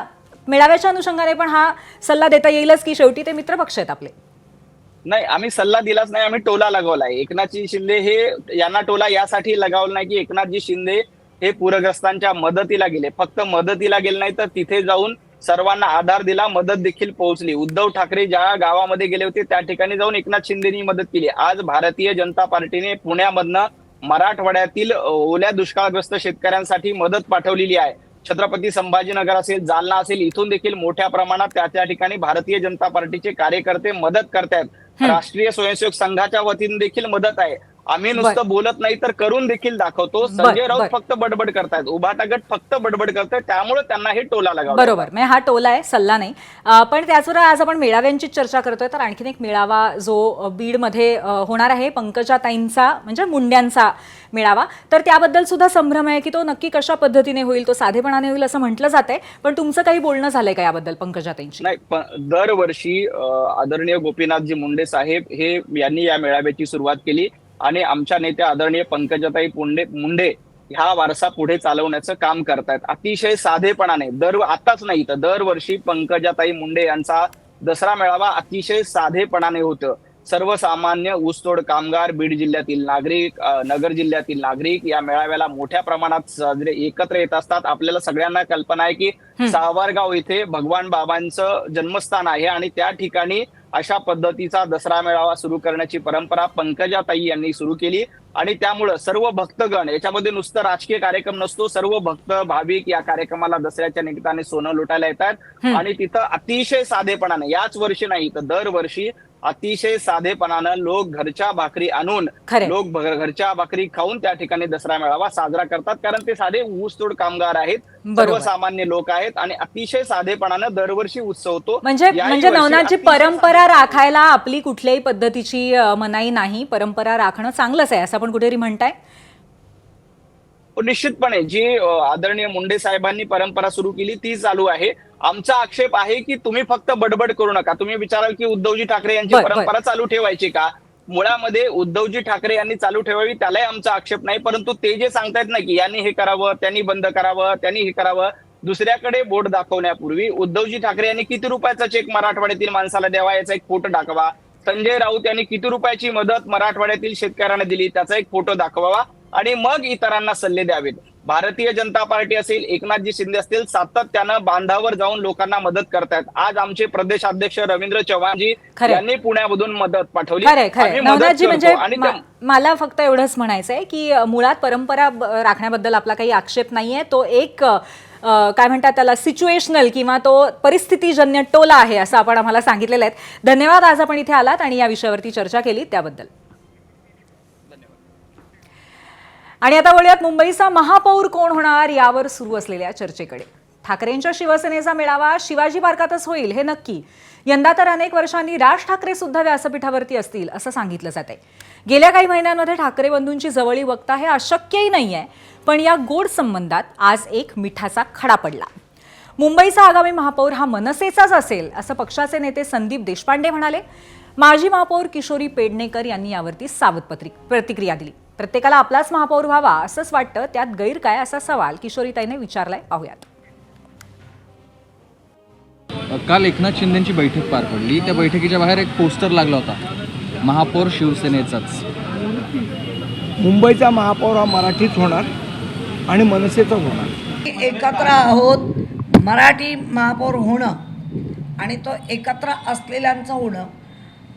मेळाव्याच्या अनुषंगाने पण हा सल्ला देता येईलच की शेवटी ते मित्रपक्ष आहेत आपले? नाही, आम्ही सल्ला दिलाच नाही, आम्ही टोला लगावलाय. एकनाथजी शिंदे हे यांना टोला यासाठी लगावला नाही की एकनाथजी शिंदे हे पूरग्रस्तांच्या मदतीला गेले. फक्त मदतीला गेले नाही तर तिथे जाऊन सर्वांना आधार दिला, मदत देखील पोहोचली. उद्धव ठाकरे ज्या गावामध्ये गेले होते त्या ठिकाणी जाऊन एकनाथ शिंदेनी मदत केली. आज भारतीय जनता पार्टीने पुण्यामधनं मराठवाड्यातील ओल्या दुष्काळग्रस्त शेतकऱ्यांसाठी मदत पाठवलेली आहे. छत्रपती संभाजीनगर असेल, जालना असेल, इथून देखील मोठ्या प्रमाणात त्या ठिकाणी भारतीय जनता पार्टीचे कार्यकर्ते मदत करतायत. राष्ट्रीय स्वयंसेवक संघाच्या वतीने देखील मदत आहे. आम्ही नुसतं बोलत नाही तर करून देखील दाखवतो. संजय राऊत फक्त बडबड करतायत, उभाटा गट फक्त बडबड करतायत, त्यामुळे त्यांना हे टोला लागावा. बरोबर, म्हणजे हा टोला आहे, सल्ला नाही. पण त्याचबरोबर आज आपण मेळाव्यांची चर्चा करतोय तर आणखीन एक मेळावा जो बीडमध्ये होणार आहे, पंकजाताईंचा म्हणजे मुंड्यांचा मेळावा, तर त्याबद्दल सुद्धा संभ्रम आहे की तो नक्की कशा पद्धतीने होईल, तो साधेपणाने होईल असं म्हटलं जातंय. पण तुमचं काही बोलणं झालंय का याबद्दल पंकजाताईंची? नाही, दरवर्षी आदरणीय गोपीनाथजी मुंडे साहेब हे यांनी या मेळाव्याची सुरुवात केली आणि आमच्या नेत्या आदरणीय पंकजाताई मुंडे ह्या वारसा पुढे चालवण्याचं काम करतायत अतिशय साधेपणाने. आताच नाही तर दरवर्षी पंकजाताई मुंडे यांचा दसरा मेळावा अतिशय साधेपणाने होतं. सर्वसामान्य ऊसतोड कामगार, बीड जिल्ह्यातील नागरिक, नगर जिल्ह्यातील नागरिक या मेळाव्याला मोठ्या प्रमाणात साजरे एकत्र येत असतात. आपल्याला सगळ्यांना कल्पना आहे की सावरगाव इथे भगवान बाबांचं जन्मस्थान आहे आणि त्या ठिकाणी अशा पद्धतीचा दसरा मेळावा सुरू करण्याची परंपरा पंकजाताई यांनी सुरू केली आणि त्यामुळं सर्व भक्तगण, याच्यामध्ये नुसतं राजकीय कार्यक्रम नसतो, सर्व भक्त भाविक या कार्यक्रमाला दसऱ्याच्या निमित्ताने सोनं लुटायला येतात आणि तिथं अतिशय साधेपणाने, याच वर्षी नाही तर दरवर्षी अतिशय साधेपणानं लोक घरच्या भाकरी आणून, लोक घरच्या भाकरी खाऊन त्या ठिकाणी दसरा मेळावा साजरा करतात. कारण ते साधे ऊसतोड कामगार आहेत, सर्वसामान्य लोक आहेत आणि अतिशय साधेपणानं दरवर्षी उत्सव होतो. म्हणजे नवनाथची परंपरा राखायला आपली कुठल्याही पद्धतीची मनाई नाही, परंपरा राखणं चांगलंच आहे असं आपण कुठेतरी म्हणताय? निश्चितपणे जी आदरणीय मुंडे साहेबांनी परंपरा सुरू केली ती चालू आहे. आमचा आक्षेप आहे की तुम्ही फक्त बडबड करू नका. तुम्ही विचाराल की उद्धवजी ठाकरे यांची परंपरा चालू ठेवायची का? मुळामध्ये उद्धवजी ठाकरे यांनी चालू ठेवावी त्यालाही आमचा आक्षेप नाही, परंतु ते जे सांगतायत ना की यांनी हे करावं, त्यांनी बंद करावं, त्यांनी हे करावं, दुसऱ्याकडे बोट दाखवण्यापूर्वी उद्धवजी ठाकरे यांनी किती रुपयाचा चेक मराठवाड्यातील माणसाला द्यावा याचा एक फोटो दाखवा. संजय राऊत यांनी किती रुपयाची मदत मराठवाड्यातील शेतकऱ्यांना दिली त्याचा एक फोटो दाखवावा आणि मग इतरांना सल्ले द्यावेत. भारतीय जनता पार्टी असेल, एकनाथजी शिंदे असतील, सातत्यानं बांधावर जाऊन लोकांना मदत करतायत. आज आमचे प्रदेशाध्यक्ष रवींद्र चव्हाणजी खरंय. यांनी पुण्यामधून मदत पाठवली. खरंय खरंय आम्ही मदत नवनाथजी, म्हणजे करतो आणि मला फक्त एवढंच म्हणायचंय की मुळात परंपरा राखण्याबद्दल आपला काही आक्षेप नाहीये. तो एक काय म्हणतात त्याला सिच्युएशनल किंवा तो परिस्थितीजन्य टोला आहे असं आपण आम्हाला सांगितलेलं आहे. धन्यवाद, आज आपण इथे आलात आणि या विषयावरती चर्चा केली त्याबद्दल. आणि आता वळूयात मुंबईचा महापौर कोण होणार यावर सुरू असलेल्या चर्चेकडे. ठाकरेंच्या शिवसेनेचा मेळावा शिवाजी पार्कातच होईल हे नक्की. यंदा तर अनेक वर्षांनी राज ठाकरे सुद्धा व्यासपीठावरती असतील असं सांगितलं जात आहे. गेल्या काही महिन्यांमध्ये ठाकरे बंधूंची जवळी बघता हे अशक्यही नाही आहे, पण या गोड संबंधात आज एक मिठाचा खडा पडला. मुंबईचा आगामी महापौर हा मनसेचाच असेल असं पक्षाचे नेते संदीप देशपांडे म्हणाले. माजी महापौर किशोरी पेडणेकर यांनी यावरती सावध प्रतिक्रिया दिली. प्रत्येकाला आपलाच महापौर व्हावा असंच वाटतं, त्यात गैर काय असा सवाल किशोरीताईने विचारलाय. पाहूयात. काल एकनाथ शिंदेची बैठक पार पडली. त्या बैठकीच्या बाहेर एक पोस्टर लागला होता, महापौर शिवसेनेचाच. मुंबईचा महापौर हा मराठीच होणार आणि मनसेचाच होणार. एकत्र आहोत. मराठी महापौर होणं आणि तो एकत्र असलेल्यांचं होणं,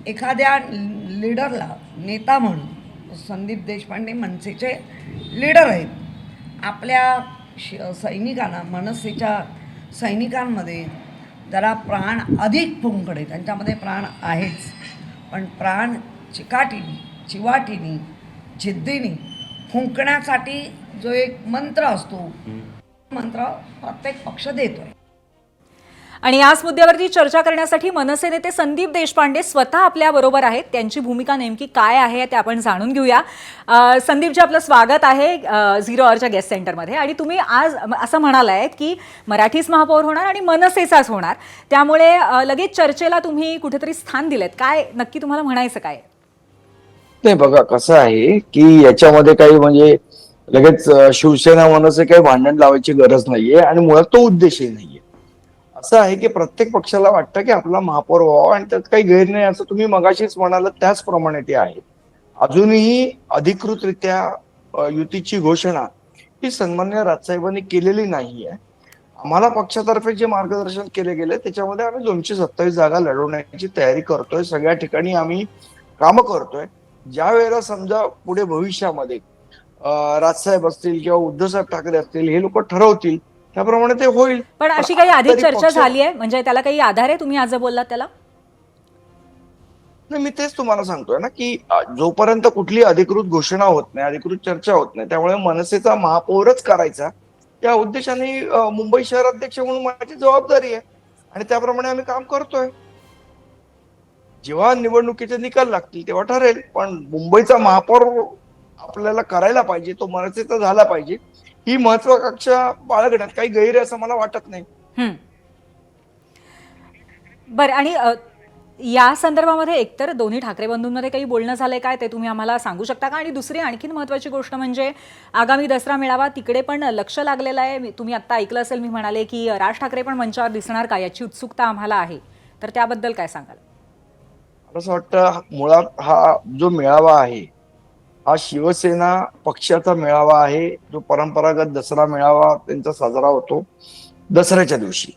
एखाद्या लीडरला नेता म्हणून संदीप देशपांडे मनसेचे लीडर आहेत. आपल्या सैनिकांना, मनसेच्या सैनिकांमध्ये जरा प्राण अधिक फुंकणे, त्यांच्यामध्ये प्राण आहेच, पण प्राण चिकाटीने, चिवाटीने, जिद्दीने फुंकण्यासाठी जो एक मंत्र असतो, मंत्र प्रत्येक पक्ष देतोय. आणि याच मुद्द्यावरती चर्चा करण्यासाठी मनसे नेते संदीप देशपांडे स्वतः आपल्या बरोबर आहेत. त्यांची भूमिका नेमकी काय आहे ते आपण जाणून घेऊया. संदीपजी, आपलं स्वागत आहे झिरो अवरच्या गेस्ट सेंटरमध्ये. आणि तुम्ही आज असं म्हणालाय की मराठीच महापौर होणार आणि मनसेचाच होणार, त्यामुळे लगेच चर्चेला तुम्ही कुठेतरी स्थान दिलेत. काय नक्की तुम्हाला म्हणायचं काय? नाही, बघा कसं आहे की याच्यामध्ये काही म्हणजे लगेच शिवसेना मनसे काही भांडण लावायची गरज नाहीये आणि मुळात तो उद्देशही नाहीये. असं आहे की प्रत्येक पक्षाला वाटतं की आपला महापौर व्हावा आणि त्यात काही गैर नाही, असं तुम्ही मगाशीच म्हणाल त्याचप्रमाणे ते आहे. अजूनही अधिकृतरित्या युतीची घोषणा ही सन्मान्य राजसाहेबांनी केलेली नाहीये. आम्हाला पक्षातर्फे जे मार्गदर्शन केले गेले त्याच्यामध्ये आम्ही 227 जागा लढवण्याची तयारी करतोय. सगळ्या ठिकाणी आम्ही कामं करतोय. ज्या वेळेला समजा पुढे भविष्यामध्ये राजसाहेब असतील किंवा उद्धवसाहेब ठाकरे असतील हे लोक ठरवतील त्याप्रमाणे ते होईल. पण अशी काही आधी चर्चा झाली आहे, म्हणजे त्याला काही आधार आहे? तुम्ही आज बोललात त्याला? नाही, मी तेच तुम्हाला सांगतोय ना की जोपर्यंत कुठली अधिकृत घोषणा होत नाही, अधिकृत चर्चा होत नाही, त्यामुळे मनसेचा महापौरच करायचा या उद्देशाने मुंबई शहर अध्यक्ष म्हणून माझी जबाबदारी आहे आणि त्याप्रमाणे आम्ही काम करतोय. जेव्हा निवडणुकीचे निकाल लागतील तेव्हा ठरेल, पण मुंबईचा महापौर आपल्याला करायला पाहिजे, तो मनसेचा झाला पाहिजे, ही महत्वाकांक्षा बाळगण्यात काही गैर असं मला वाटत नाही. बरं, आणि या संदर्भामध्ये एकतर दोन्ही ठाकरे बंधूंमध्ये काही बोलणं झालंय काय ते तुम्ही आम्हाला सांगू शकता का? आणि दुसरी आणखीन महत्त्वाची गोष्ट म्हणजे आगामी दसरा मेळावा, तिकडे पण लक्ष लागलेलं आहे. तुम्ही आत्ता ऐकलं असेल, मी म्हणाले की राज ठाकरे पण मंचावर दिसणार का, याची उत्सुकता आम्हाला आहे. तर त्याबद्दल काय सांगाल? असं वाटतं मुळात हा जो मेळावा आहे हा शिवसेना पक्षाचा मेळावा आहे. जो परंपरागत दसरा मेळावा त्यांचा साजरा होतो दसऱ्याच्या दिवशी.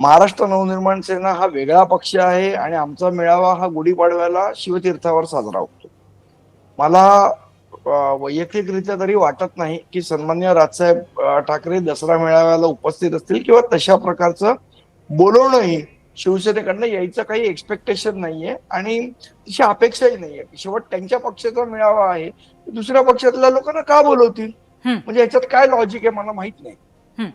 महाराष्ट्र नवनिर्माण सेना हा वेगळा पक्ष आहे आणि आमचा मेळावा हा गुढीपाडव्याला शिवतीर्थावर साजरा होतो. मला वैयक्तिकरित्या तरी वाटत नाही की सन्मान्य राजसाहेब ठाकरे दसरा मेळाव्याला उपस्थित असतील किंवा तशा प्रकारचं बोलवणंही शिवसेनेकडनं यायचं काही एक्सपेक्टेशन नाहीये आणि तशी अपेक्षाही नाहीये. शेवट त्यांच्या पक्षाचा मेळावा आहे, दुसऱ्या पक्षातल्या लोकांना का बोलवतील, म्हणजे याच्यात काय लॉजिक आहे मला माहित नाही.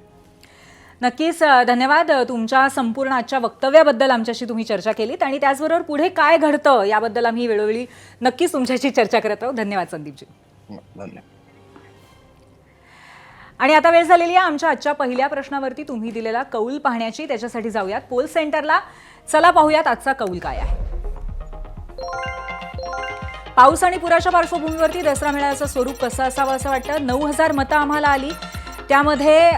नक्कीच धन्यवाद. तुमच्या संपूर्ण आजच्या वक्तव्याबद्दल आमच्याशी तुम्ही चर्चा केलीत आणि त्याचबरोबर पुढे काय घडतं याबद्दल आम्ही वेळोवेळी नक्कीच तुमच्याशी चर्चा करत आहोत. धन्यवाद संदीपजी. धन्यवाद. आणि आता वेळ झालेली आहे आमच्या आजच्या पहिल्या प्रश्नावरती तुम्ही दिलेला कौल पाहण्याची. त्याच्यासाठी जाऊयात पोल सेंटरला. चला पाहूयात आजचा कौल काय आहे. पाऊस आणि पुराच्या पार्श्वभूमीवरती दसरा मेळाव्याचं स्वरूप कसं असावं असं वाटतं. 9,000 मतं आम्हाला आली. त्यामध्ये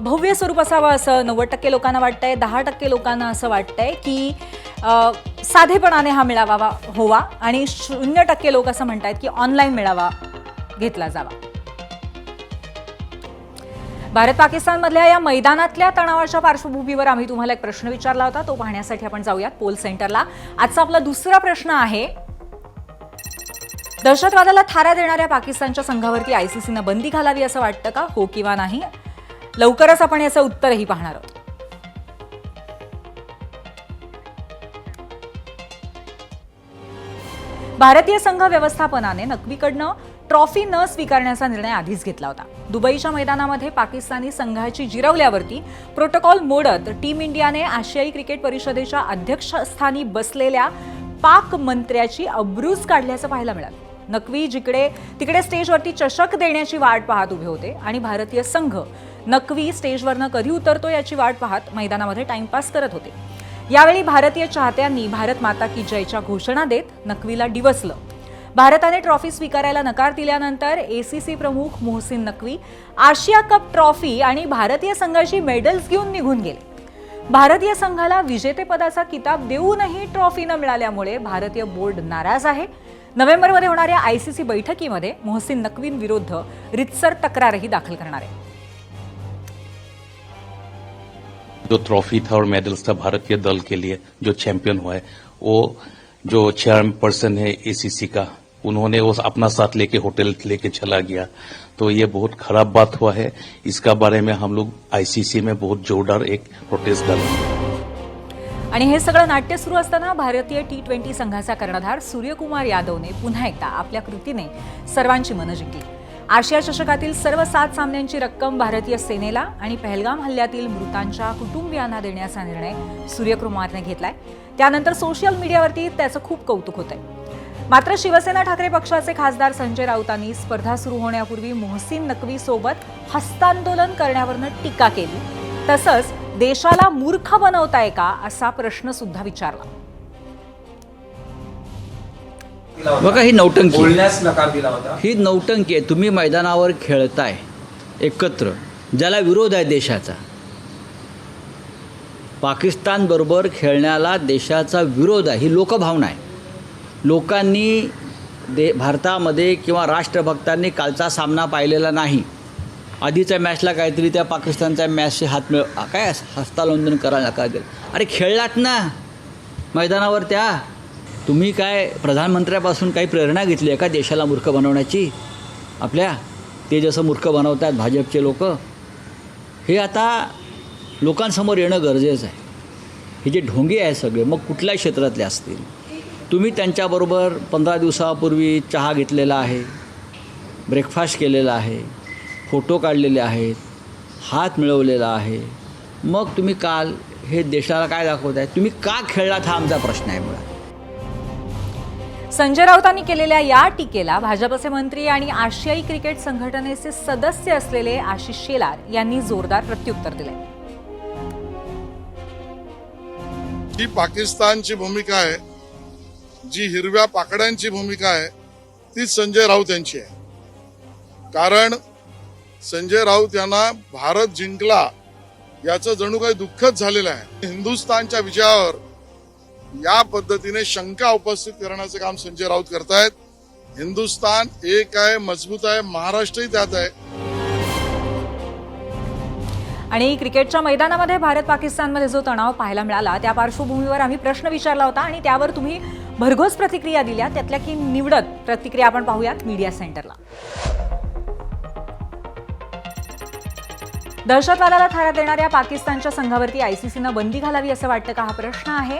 भव्य स्वरूप असावं असं 90% लोकांना वाटतंय. 10% लोकांना असं वाटतंय की साधेपणाने हा मेळावा होवा आणि 0% लोक असं म्हणतायत की ऑनलाईन मेळावा घेतला जावा. भारत पाकिस्तानमधल्या या मैदानातल्या तणावाच्या पार्श्वभूमीवर आम्ही तुम्हाला एक प्रश्न विचारला होता, तो पाहण्यासाठी आपण जाऊयात पोल सेंटरला. आजचा आपला दुसरा प्रश्न आहे, दहशतवादाला थारा देणाऱ्या पाकिस्तानच्या संघावरती आयसीसीनं बंदी घालावी असं वाटतं का, हो किंवा नाही? लवकरच आपण याचं उत्तरही पाहणार आहोत. भारतीय संघ व्यवस्थापनाने नक्वीकडनं ट्रॉफी न स्वीकारण्याचा निर्णय आधीच घेतला होता. दुबईच्या मैदानामध्ये पाकिस्तानी संघाची जिरवल्यावरती प्रोटोकॉल मोडत टीम इंडियाने आशियाई क्रिकेट परिषदेच्या अध्यक्षस्थानी बसलेल्या पाक मंत्र्याची अब्रूज काढल्याचं पाहायला मिळालं. नक्वी तिकडे स्टेजवरती चषक देण्याची वाट पाहत उभे होते आणि भारतीय संघ नक्वी स्टेजवरनं कधी उतरतो याची वाट पाहत मैदानामध्ये टाइमपास करत होते. यावेळी भारतीय चाहत्यांनी भारत माता की जयच्या घोषणा देत नक्वीला डिवचलं. भारताने ट्रॉफी स्वीकारायला नकार दिल्यानंतर एसीसी प्रमुख मोहसिन नक्वी आशिया कप ट्रॉफी आणि भारतीय संघाची मेडल्स घेऊन निघून गेले. भारतीय संघाला विजेतेपदाचा किताब देऊनही ट्रॉफी न मिळाल्यामुळे भारतीय बोर्ड नाराज आहे. नोव्हेंबरमध्ये होणाऱ्या आयसीसी बैठकीमध्ये मोहसिन नक्वींविरुद्ध रितसर तक्रारही दाखल करणार आहे. जो ट्रॉफी था और मेडल्स था भारतीय दल के लिए, जो चैंपियन हुआ है, वो जो चेयरपर्सन है एसीसी का, उन्होंने वो अपना साथ लेके होटल लेके चला गया. तो ये बहुत खराब बात हुआ है. इसका बारे में हम लोग आईसीसी में बहुत जोरदार एक प्रोटेस्ट डालेंगे. आणि हे सगळं नाट्य सुरू असताना भारतीय T20 संघाचा कर्णधार सूर्यकुमार यादवने पुन्हा एकदा आपल्या कृतीने सर्वांची मनं जिंकली. आशिया चषकातील सर्व 7 सामन्यांची रक्कम भारतीय सेनेला आणि पहलगाम हल्ल्यातील मृतांच्या कुटुंबियांना देण्याचा निर्णय सूर्यकुमारने घेतलाय. त्यानंतर सोशल मीडियावरती त्याचं खूप कौतुक होतंय. मात्र शिवसेना ठाकरे पक्षाचे खासदार संजय राऊतांनी स्पर्धा सुरू होण्यापूर्वी मोहसिन नक्वी सोबत हस्तांदोलन करण्यावरनं टीका केली. तसंच देशाला मूर्ख बनवताय का असा प्रश्न सुद्धा विचारला. बघा, ही नौटंकी बोलण्यास नकार दिला होता. ही नौटंकी आहे. तुम्ही मैदानावर खेळताय एकत्र, ज्याला विरोध आहे देशाचा. पाकिस्तानबरोबर खेळण्याला देशाचा विरोध आहे, ही लोकभावना आहे. लोकांनी भारतामध्ये किंवा राष्ट्रभक्तांनी कालचा सामना पाहिलेला नाही. आधीच्या मॅचला काहीतरी त्या पाकिस्तानच्या मॅचशी हस्तांदोलन करायला नकार दिलं. अरे खेळलात ना मैदानावर, त्या तुम्ही काय प्रधानमंत्र्यापासून काही प्रेरणा घेतली आहे का देशाला मूर्ख बनवण्याची आपल्या? ते जसं मूर्ख बनवतात भाजपचे लोक, हे आता लोकांसमोर येणं गरजेचं आहे. हे जे ढोंगे आहे सगळे, मग कुठल्याही क्षेत्रातले असतील, तुम्ही त्यांच्याबरोबर 15 दिवसापूर्वी चहा घेतलेला आहे, ब्रेकफास्ट केलेला आहे, फोटो काढलेले आहेत, हात मिळवलेला आहे. मग तुम्ही काल हे देशाला काय दाखवत आहे? तुम्ही का खेळलात हा आमचा प्रश्न आहे. मुळात संजय राऊतांनी केलेल्या या टीकेला भाजपचे मंत्री आणि आशियाई क्रिकेट संघटनेचे सदस्य असलेले आशिष शेलार यांनी जोरदार प्रत्युत्तर दिले. जी पाकिस्तानची भूमिका आहे, जी हिरव्या पाकड्यांची भूमिका आहे, ती संजय राऊत यांची आहे. कारण संजय राऊत यांना भारत जिंकला याचं जणू काही दुःखच झालेलं आहे. हिंदुस्थानच्या विजयावर या पद्धतीने शंका उपस्थित करण्याचं काम संजय राऊत करतायत. हिंदुस्थान एक आहे, मजबूत आहे, महाराष्ट्रही त्यात आहे. आणि क्रिकेटच्या मैदानामध्ये भारत पाकिस्तानमध्ये जो तणाव पाहायला मिळाला त्या पार्श्वभूमीवर आम्ही प्रश्न विचारला होता आणि त्यावर तुम्ही भरघोस प्रतिक्रिया दिल्या. त्यातल्या की निवडत प्रतिक्रिया आपण पाहूयात मीडिया सेंटरला. दहशतवादाला थारा देणाऱ्या पाकिस्तानच्या संघावरती आयसीसीनं बंदी घालावी असं वाटतं का, हा प्रश्न आहे.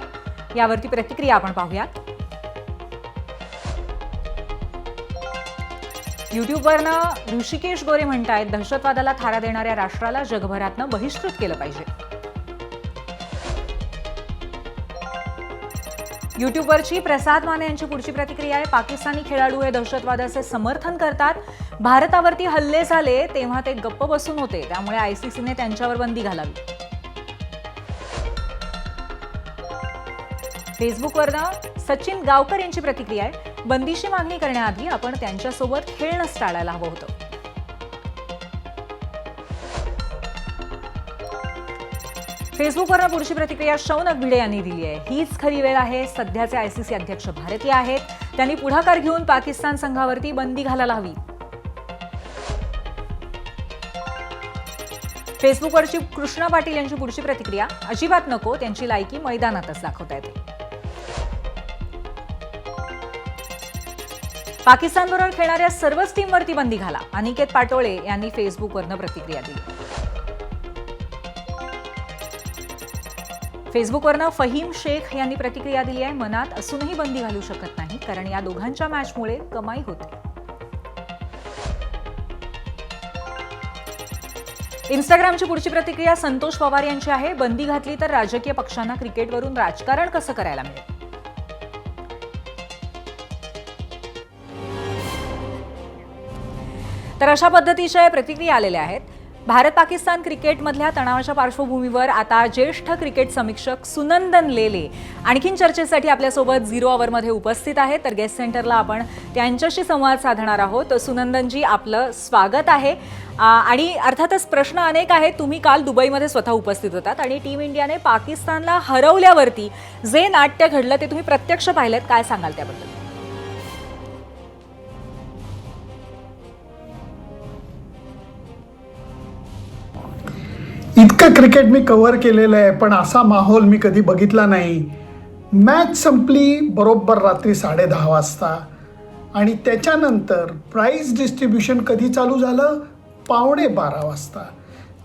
यावरती प्रतिक्रिया आपण पाहूयात. युट्यूबवरनं ऋषिकेश गोरे म्हणतायत, दहशतवादाला थारा देणाऱ्या राष्ट्राला जगभरातनं बहिष्कृत केलं पाहिजे. युट्यूबवरची प्रसाद माने यांची पुढची प्रतिक्रिया आहे. पाकिस्तानी खेळाडू हे दहशतवादाचे समर्थन करतात. भारतावरती हल्ले झाले तेव्हा ते गप्प बसून होते, त्यामुळे आयसीसीने त्यांच्यावर बंदी घालावी. फेसबुकवरनं सचिन गावकर यांची प्रतिक्रिया आहे. बंदीची मागणी करण्याआधी आपण त्यांच्यासोबत खेळणंच टाळायला हवं होतं. फेसबुकवरनं पुढची प्रतिक्रिया शौनक भिडे यांनी दिली आहे. हीच खरी वेळ आहे. सध्याचे आयसीसी अध्यक्ष भारतीय आहेत, त्यांनी पुढाकार घेऊन पाकिस्तान संघावरती बंदी घालायला हवी. फेसबुकवरची कृष्णा पाटील यांची पुढची प्रतिक्रिया, अजिबात नको, त्यांची लायकी मैदानातच दाखवता येते. पाकिस्तानबरोबर खेळणाऱ्या सर्वच टीमवरती बंदी घाला, अनिकेत पाटोळे यांनी फेसबुकवरनं प्रतिक्रिया दिली. फेसबुकवरनं फहीम शेख यांनी प्रतिक्रिया दिली आहे, मनात असूनही बंदी घालू शकत नाही, कारण या दोघांच्या मॅचमुळे कमाई होते. इंस्टाग्रामची पुढची प्रतिक्रिया संतोष पवार यांची आहे, बंदी घातली तर राजकीय पक्षांना क्रिकेटवरून राजकारण कसं करायला मिळेल. तर अशा पद्धतीच्या प्रतिक्रिया आलेल्या आहेत. भारत पाकिस्तान क्रिकेटमधल्या तणावाच्या पार्श्वभूमीवर आता ज्येष्ठ क्रिकेट समीक्षक सुनंदन लेले आणखीन चर्चेसाठी आपल्यासोबत 0 आवरमध्ये उपस्थित आहेत. तर गेस्ट सेंटरला आपण त्यांच्याशी संवाद साधणार आहोत. सुनंदनजी, आपलं स्वागत आहे. आणि अर्थातच प्रश्न अनेक आहेत. तुम्ही काल दुबईमध्ये स्वतः उपस्थित होतात आणि टीम इंडियाने पाकिस्तानला हरवल्यावरती जे नाट्य घडलं ते तुम्ही प्रत्यक्ष पाहिलेत, काय सांगाल त्याबद्दल? इतकं क्रिकेट मी कव्हर केलेलं आहे, पण असा माहोल मी कधी बघितला नाही. मॅच संपली बरोबर रात्री 10:30 वाजता आणि त्याच्यानंतर प्राईज डिस्ट्रीब्युशन कधी चालू झालं? 11:15 वाजता.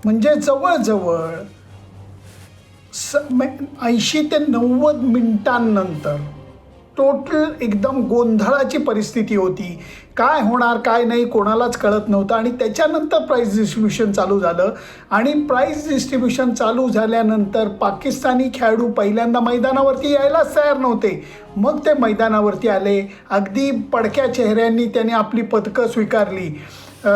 म्हणजे जवळजवळ 80 ते 90 मिनिटांनंतर टोटल एकदम गोंधळाची परिस्थिती होती. काय होणार काय नाही कोणालाच कळत नव्हतं. आणि त्याच्यानंतर प्राईज डिस्ट्रीब्युशन चालू झालं आणि प्राईज डिस्ट्रीब्युशन चालू झाल्यानंतर पाकिस्तानी खेळाडू पहिल्यांदा मैदानावरती यायलाच तयार नव्हते. मग ते मैदानावरती आले, अगदी पडक्या चेहऱ्यांनी त्यांनी आपली पदकं स्वीकारली.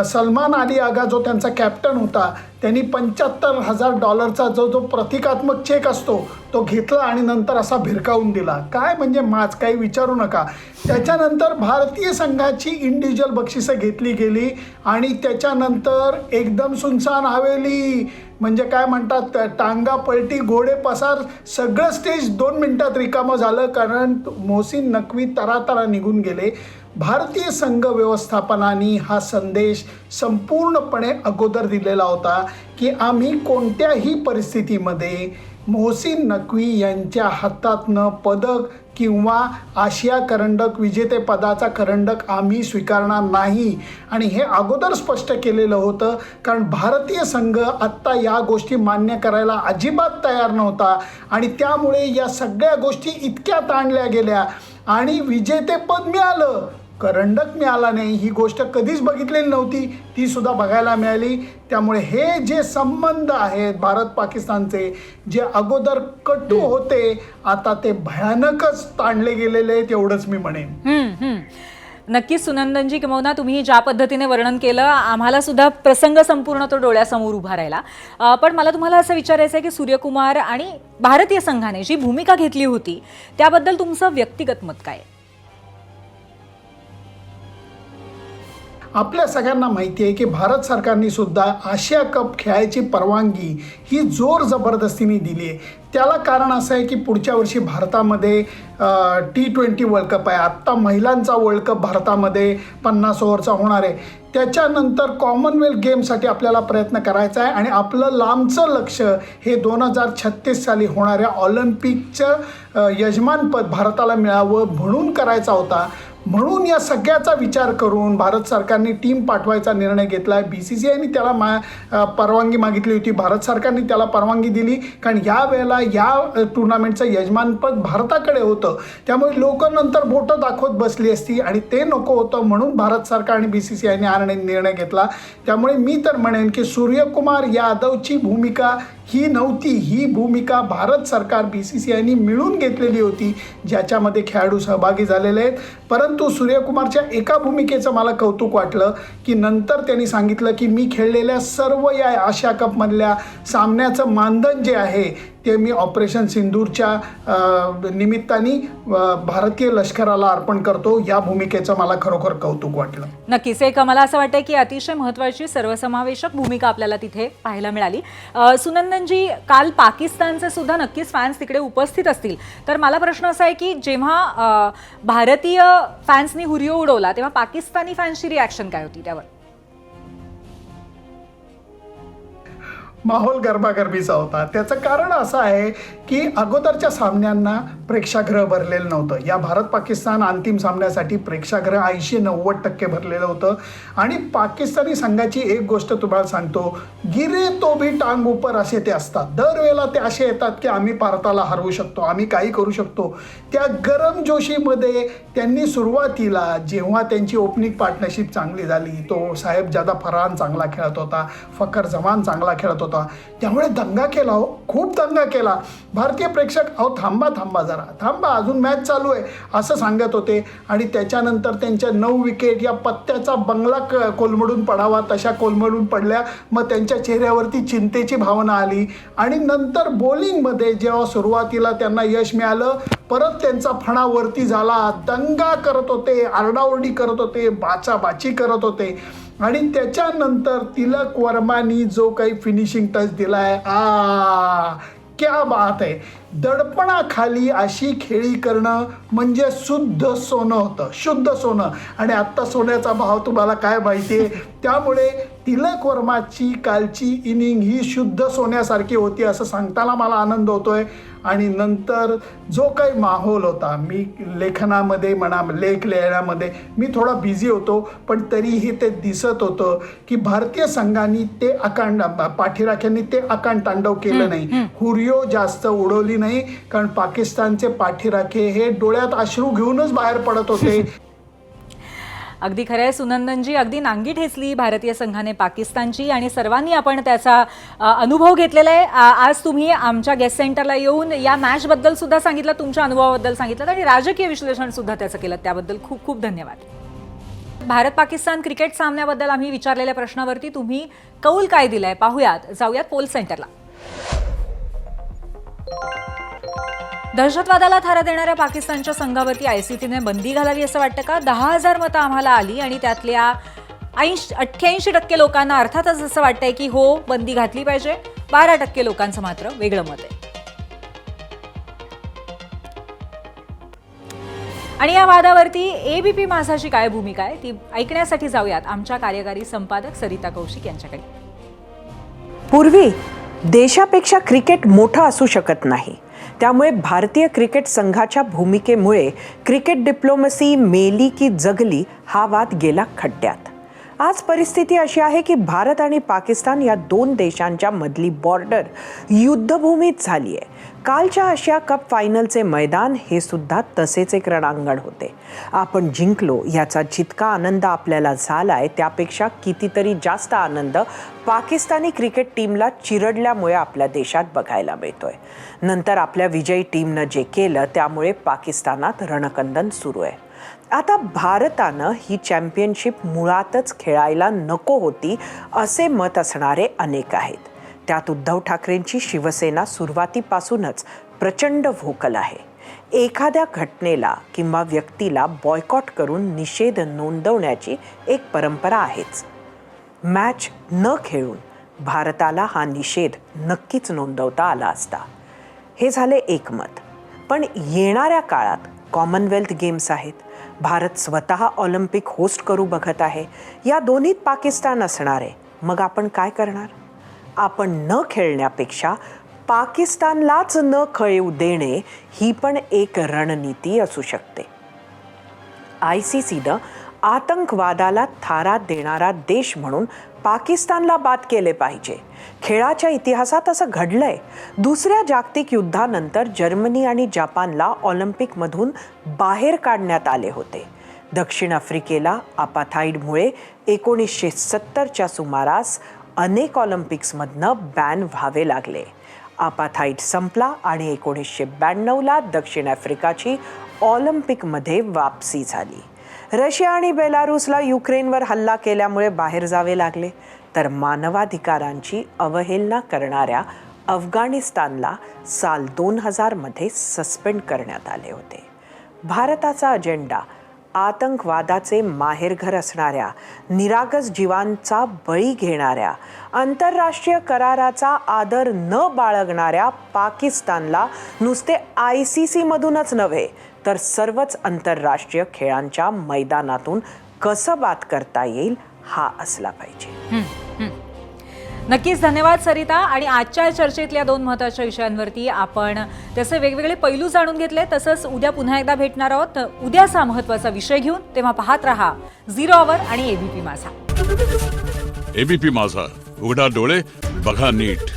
सलमान अली आगा जो त्यांचा कॅप्टन होता, त्यांनी $75,000 जो प्रतिकात्मक चेक असतो तो घेतला आणि नंतर असा भिरकावून दिला. काय म्हणजे माच, काही विचारू नका. त्याच्यानंतर भारतीय संघाची इंडिव्हिज्युअल बक्षिसं घेतली गेली आणि त्याच्यानंतर एकदम सुनसान हवेली, म्हणजे काय म्हणतात, टांगा पलटी घोडे पसार, सगळं स्टेज 2 मिनिटात रिकामं झालं, कारण मोहसिन नक्वी तरातरा निघून गेले. भारतीय संघ व्यवस्थापनाने हा संदेश संपूर्णपणे अगोदर दिलेला होता की आम्ही कोणत्याही परिस्थितीमध्ये मोहसिन नक्वी यांच्या हातातनं पदक किंवा आशिया करंडक विजेतेपदाचा करंडक आम्ही स्वीकारणार नाही. आणि हे अगोदर स्पष्ट केलेलं होतं, कारण भारतीय संघ आत्ता या गोष्टी मान्य करायला अजिबात तयार नव्हता आणि त्यामुळे या सगळ्या गोष्टी इतक्या ताणल्या गेल्या आणि विजेतेपद मिळालं, करंडक मिळाला नाही. ही गोष्ट कधीच बघितलेली नव्हती, ती सुद्धा बघायला मिळाली. त्यामुळे हे जे संबंध आहेत भारत पाकिस्तानचे, जे अगोदर कटू होते, आता ते भयानकच ताणले गेलेले आहेत, एवढंच मी म्हणेन. नक्कीच सुनंदनजी, किंवा तुम्ही ज्या पद्धतीने वर्णन केलं, आम्हाला सुद्धा प्रसंग संपूर्ण तो डोळ्यासमोर उभा राहिला. पण मला तुम्हाला असं विचारायचं आहे की सूर्यकुमार आणि भारतीय संघाने जी भूमिका घेतली होती त्याबद्दल तुमचं व्यक्तिगत मत काय? आपल्या सगळ्यांना माहिती आहे की भारत सरकारने सुद्धा आशिया कप खेळायची परवानगी ही जोर जबरदस्तीने दिली आहे. त्याला कारण असं आहे की पुढच्या वर्षी भारतामध्ये T20 वर्ल्ड कप आहे. आत्ता महिलांचा वर्ल्ड कप भारतामध्ये 50 ओव्हरचा होणार आहे. त्याच्यानंतर कॉमनवेल्थ गेमसाठी आपल्याला प्रयत्न करायचा आहे आणि आपलं लांबचं लक्ष हे 2036 साली होणाऱ्या ऑलिम्पिकचं यजमानपद भारताला मिळावं म्हणून करायचा होता. म्हणून या सगळ्याचा विचार करून भारत सरकारने टीम पाठवायचा निर्णय घेतला आहे. BCCIने त्याला परवानगी मागितली होती, भारत सरकारने त्याला परवानगी दिली, कारण या वेळेला या टुर्नामेंटचं यजमानपद भारताकडे होतं. त्यामुळे लोक नंतर बोटं दाखवत बसली असती आणि ते नको होतं, म्हणून भारत सरकार आणि BCCIने हा निर्णय घेतला. त्यामुळे मी तर म्हणेन की सूर्यकुमार यादवची भूमिका ही नव्हती, ही भूमिका भारत सरकार BCCIने मिळून घेतलेली होती, ज्याच्यामध्ये खेळाडू सहभागी झालेले आहेत. परंतु सूर्यकुमारच्या एका भूमिकेचं मला कौतुक वाटलं की नंतर त्यांनी सांगितलं की मी खेळलेल्या सर्व या आशिया कपमधल्या सामन्याचं मानधन जे आहे ते मी ऑपरेशन सिंदूरच्या निमित्ताने भारतीय लष्कराला अर्पण करतो. या भूमिकेचं मला खरोखर कौतुक वाटलं. नक्कीच, एक मला असं वाटतं की अतिशय महत्त्वाची सर्वसमावेशक भूमिका आपल्याला तिथे पाहायला मिळाली. सुनंदनजी, काल पाकिस्तानचे सुद्धा नक्कीच फॅन्स तिकडे उपस्थित असतील, तर मला प्रश्न असा आहे की जेव्हा भारतीय फॅन्सनी हुरियो उडवला तेव्हा पाकिस्तानी फॅन्सची रिॲक्शन काय होती त्यावर? माहोल गरबागरबीचा होता. त्याचं कारण असं आहे की अगोदरच्या सामन्यांना प्रेक्षागृह भरलेलं नव्हतं. या भारत पाकिस्तान अंतिम सामन्यासाठी प्रेक्षागृह 80-90% भरलेलं होतं. आणि पाकिस्तानी संघाची एक गोष्ट तुम्हाला सांगतो, गिरे तो भी टांग ऊपर असे ते असतात. दरवेळेला ते असे येतात की आम्ही भारताला हरवू शकतो, आम्ही काही करू शकतो. त्या गरम जोशीमध्ये त्यांनी सुरुवातीला जेव्हा त्यांची ओपनिंग पार्टनरशिप चांगली झाली, तो साहेबजादा फरहान चांगला खेळत होता, फखर जमान चांगला खेळत होता, त्यामुळे दंगा केला हो, खूप दंगा केला. भारतीय प्रेक्षक अहो थांबा जरा थांबा, अजून मॅच चालू आहे असं सांगत होते. आणि त्याच्यानंतर त्यांच्या 9 विकेट या पत्त्याचा बंगला कोलमडून पडावा तशा कोलमडून पडल्या. मग त्यांच्या चेहऱ्यावरती चिंतेची भावना आली. आणि नंतर बॉलिंगमध्ये जेव्हा सुरुवातीला त्यांना यश मिळालं, परत त्यांचा फणा वरती झाला, दंगा करत होते, आरडाओरडी करत होते, बाचाबाची करत होते. आणि त्याच्यानंतर तिलक वर्मानी जो काही फिनिशिंग टच दिला आहे, क्या बात आहे. दडपणाखाली अशी खेळी करणं म्हणजे शुद्ध सोनं होतं, शुद्ध सोनं. आणि आत्ता सोन्याचा भाव तुम्हाला काय माहिती आहे. त्यामुळे तिलक वर्माची कालची इनिंग ही शुद्ध सोन्यासारखी होती असं सांगताना मला आनंद होतोय. आणि नंतर जो काही माहोल होता, मी लेखनामध्ये म्हणा, लेख लिहिण्यामध्ये मी थोडा बिझी होतो, पण तरीही ते दिसत होतं की भारतीय संघाने ते पाठीराख्यांनी ते तांडव केलं नाही, हुरियो जास्त उडवली नाही. कारण पाकिस्तानचे पाठीराखे हे डोळ्यात अश्रू घेऊनच बाहेर पडत होते. अगदी खरं आहे सुनंदनजी, अगदी नांगी ठेचली भारतीय संघाने पाकिस्तानची आणि सर्वांनी आपण त्याचा अनुभव घेतलेला आहे. आज तुम्ही आमच्या गेस्ट सेंटरला येऊन या मॅचबद्दल सुद्धा सांगितलं, तुमच्या अनुभवाबद्दल सांगितलं आणि राजकीय विश्लेषण सुद्धा त्याचं केलं, त्याबद्दल खूप खूप धन्यवाद. भारत पाकिस्तान क्रिकेट सामन्याबद्दल आम्ही विचारलेल्या प्रश्नावरती तुम्ही कौल काय दिलाय पाहूयात. जाऊयात पोल सेंटरला. दहशतवादाला थारा देणाऱ्या पाकिस्तानच्या संघावरती ICCने बंदी घालावी असं वाटतं का? 10,000 मतं आम्हाला आली आणि त्यातल्या 88% लोकांना अर्थातच असं वाटतंय की हो, बंदी घातली पाहिजे. 12% लोकांचं मात्र वेगळं मत आहे. आणि या वादावरती ABP माझाची काय भूमिका आहे ती ऐकण्यासाठी जाऊयात आमच्या कार्यकारी संपादक सरिता कौशिक यांच्याकडे. पूर्वी देशापेक्षा क्रिकेट मोठं असू शकत नाही, त्यामुळे भारतीय क्रिकेट संघाच्या भूमिकेमुळे क्रिकेट डिप्लोमसी मेली की जगली हा वाद गेला खड्ड्यात. आज परिस्थिती अशी आहे की भारत आणि पाकिस्तान या 2 देशांच्या मधली बॉर्डर युद्धभूमीत झाली आहे. कालच्या आशिया कप फायनलचे मैदान हे सुद्धा तसेच एक रणांगण होते. आपण जिंकलो याचा जितका आनंद आपल्याला झाला आहे त्यापेक्षा कितीतरी जास्त आनंद पाकिस्तानी क्रिकेट टीमला चिरडल्यामुळे आपल्या देशात बघायला मिळतोय. नंतर आपल्या विजयी टीमनं जे केलं त्यामुळे पाकिस्तानात रणकंदन सुरू आहे. आता भारतानं ही चॅम्पियनशिप मुळातच खेळायला नको होती असे मत असणारे अनेक आहेत. त्यात उद्धव ठाकरेंची शिवसेना सुरुवातीपासूनच प्रचंड व्होकल आहे. एखाद्या घटनेला किंवा व्यक्तीला बॉयकॉट करून निषेध नोंदवण्याची एक परंपरा आहेच. मॅच न खेळून भारताला हा निषेध नक्कीच नोंदवता आला असता. हे झाले एक मत. पण येणाऱ्या काळात कॉमनवेल्थ गेम्स आहेत, भारत स्वतः ऑलिम्पिक होस्ट करू बघत आहे, या दोन्हीत पाकिस्तान असणार आहे. मग आपण काय करणार? आपण न खेळण्यापेक्षा पाकिस्तानलाच न खेळू देणे ही पण एक रणनीती असू शकते. ICCनं आतंकवादाला थारा देणारा देश म्हणून पाकिस्तानला बाद केले पाहिजे. खेळाच्या इतिहासात असं घडलंय. दुसऱ्या जागतिक युद्धानंतर जर्मनी आणि जपानला ऑलिम्पिकमधून बाहेर काढण्यात आले होते. दक्षिण आफ्रिकेला अपाथाईडमुळे 1970च्या सुमारास अनेक ऑलिम्पिक्समधनं बॅन व्हावे लागले. अपाथाईड संपला आणि 1992ला दक्षिण आफ्रिकाची ऑलिम्पिकमध्ये वापसी झाली. रशिया आणि बेलारूसला युक्रेनवर हल्ला केल्यामुळे बाहेर जावे लागले, तर मानवाधिकारांची अवहेलना करणाऱ्या अफगाणिस्तानला साल 2000मध्ये सस्पेंड करण्यात आले होते. भारताचा अजेंडा आतंकवादाचे माहेरघर असणाऱ्या, निरागस जीवांचा बळी घेणाऱ्या, आंतरराष्ट्रीय कराराचा आदर न बाळगणाऱ्या पाकिस्तानला नुसते ICCमधूनच नव्हे तर सर्वच आंतरराष्ट्रीय खेळांच्या मैदानातून कसं बाद करता येईल हा असला पाहिजे. नक्कीच धन्यवाद सरिता. आणि आजच्या चर्चेतल्या 2 महत्त्वाच्या विषयांवरती आपण त्याचे वेगवेगळे पैलू जाणून घेतले. तसंच उद्या पुन्हा एकदा भेटणार आहोत उद्याचा महत्त्वाचा विषय घेऊन. तेव्हा पाहत रहा 0 आवर आणि एबीपी माझा. एबीपी माझा, उघडा डोळे बघा नीट.